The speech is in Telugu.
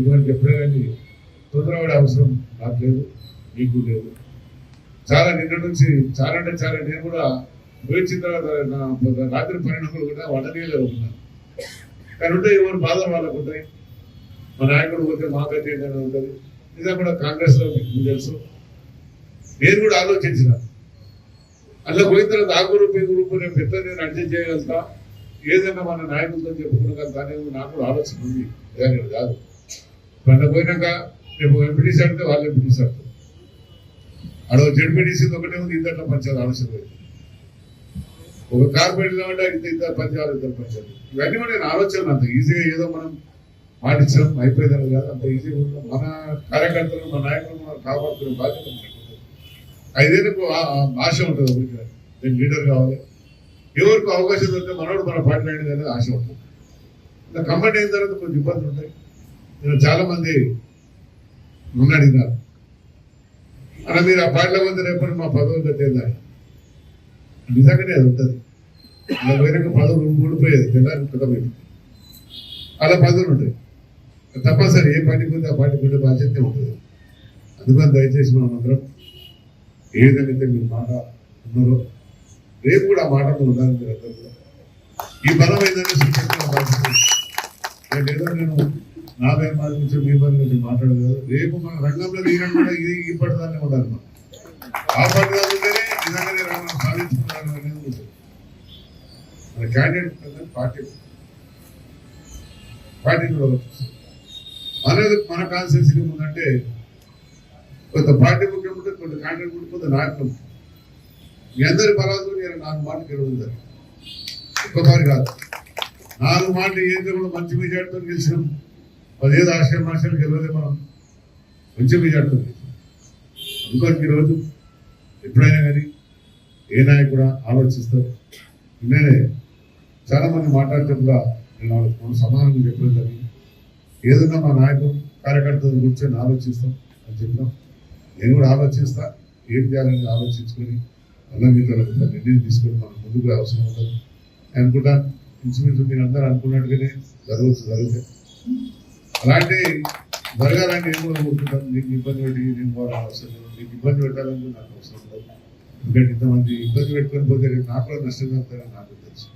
ఎందుకంటే ఎప్పుడే కానీ తొందరపడే అవసరం నాకు లేదు, మీకు లేదు. చాలా నిన్న నుంచి చాలా అంటే చాలా నేను కూడా పోయించిన తర్వాత రాత్రి 12 కూడా వంటనీయలే ఉన్నాను. కానీ ఉంటే ఎవరు బాధలు వాళ్ళకు ఉంటాయి. మా నాయకుడు పోతే మాకైతే ఏంటనే ఉంటుంది. నిజంగా కూడా కాంగ్రెస్లో మీకు తెలుసు, నేను కూడా ఆలోచించిన అందులో పోయిన తర్వాత ఆ గ్రూప్ ఈ గ్రూప్ రేపు పెద్ద నేను అడ్జస్ట్ చేయగలుగుతా, ఏదైనా మన నాయకులతో చెప్పుకోగలుగుతా అనేది నాకు కూడా ఆలోచన ఉంది. ఏదైనా కాదు మన పోయినాక రేపు ఎంపీటీసీ ఆడితే వాళ్ళు ఎంపీటీసీ ఆడతారు, అక్కడ జడ్పీటీసీ ఒకటే ఉంది, ఇద్దరిలో పంచాలి ఆలోచన పోయింది. ఒక కార్పొరేట్ అంటే ఇద్దరు పంచాలు ఇద్దరు పంచాలు, ఇవన్నీ కూడా నేను ఆలోచన. అంత ఈజీగా ఏదో మనం మాటించడం అయిపోయేదాన్ని కాదు, అంత ఈజీగా మన కార్యకర్తలు మన నాయకులు మనం కాపాడుకునే బాధ్యత మనకు. 5 ఏళ్ళకు ఆశ ఉంటుంది, నేను లీడర్ కావాలి, ఎవరికి అవకాశం దొరికితే మనోడు మన పార్టీ అనేది అనేది ఆశ ఉంటుంది. ఇలా కమిటీ అయిన తర్వాత కొంచెం ఇబ్బందులు ఉంటాయి. నేను చాలా మంది నన్ను అడిగినారు, అలా మీరు ఆ పార్టీలో పోతే రేపటి మా పదవులు కట్టేదాన్ని. నిజంగానే అది ఉంటుంది. అలా పోయినాక పదవులు ఊడిపోయేది, తెల్లారి కుదమైంది. అలా పదవులు ఉంటాయి తప్పనిసరి. ఏ పార్టీ పోతే ఆ పార్టీ పోతే బాధ్యత ఉంటుంది. అందుకని దయచేసి మనం అందరం ఏ విధంగా అయితే మీరు మాట ఉన్నారో రేపు కూడా ఆ మాటలు ఉండాలి. మీరు అందరూ కూడా ఈ బలం ఏంటంటే సూచించిన బాధ్యత. ఏదో నేను నా పేరు గురించి మీ పని గురించి మాట్లాడలేదు. రేపు మన రంగంలో దిగినట్టు కూడా ఇది ఇప్పటిదాన్ని ఉండాలి. మనం ఆ పట్టుదల ఉంటేనే నిజంగానే రంగం సాధించుకున్నాను అనేది ఉంటుంది. మన క్యాండిడేట్ పార్టీ కూడా అనేది మన కాన్స్టిట్యూన్సీ ఉందంటే కొంత పార్టీ ముఖ్యం ఉంటుంది, కొంత క్యాండిడేట్ ఉంటుంది, కొంత నాయకులు ఉంటుంది. మీ అందరి బలాలు నేను 4 మాటలు గెలవదు, ఒక్కసారి కాదు 4 మాటలు ఏంటో కూడా మంచి మెజార్టీతో గెలిచినాం. 15 ఆశయాలు గెలవలే, మనం మంచి మెజార్టీతో గెలిచినాం. అందుకని ఈరోజు ఎప్పుడైనా కానీ ఏ నాయకుడు కూడా ఆలోచిస్తారు. నేనే చాలా మంది మాట్లాడితే కూడా నేను వాళ్ళకి సమానంగా చెప్పడం జరిగింది. ఏదన్నా మా నాయకుడు కార్యకర్తల కూర్చొని ఆలోచిస్తాం అని చెప్పినాం. నేను కూడా ఆలోచిస్తా, ఏం చేయాలని ఆలోచించుకొని అలా మీతో నిర్ణయం తీసుకొని మనం ముందుకు అవసరం ఉంటుంది అనుకుంటా. ఇంచుమించు మీరు అందరూ అనుకున్నట్టుగానే జరుగుతాయి. అలాంటి జరగాలని నేను కూడా కోరుకుంటాను. మీకు ఇబ్బంది పెట్టి నేను పోవాలని అవసరం లేదు, మీకు ఇబ్బంది పెట్టాలని నాకు అవసరం లేదు. ఎందుకంటే ఇంతమంది ఇబ్బంది పెట్టుకొని పోతే నాకు కూడా నష్టం జరుగుతుందని నాకు తెలుసు.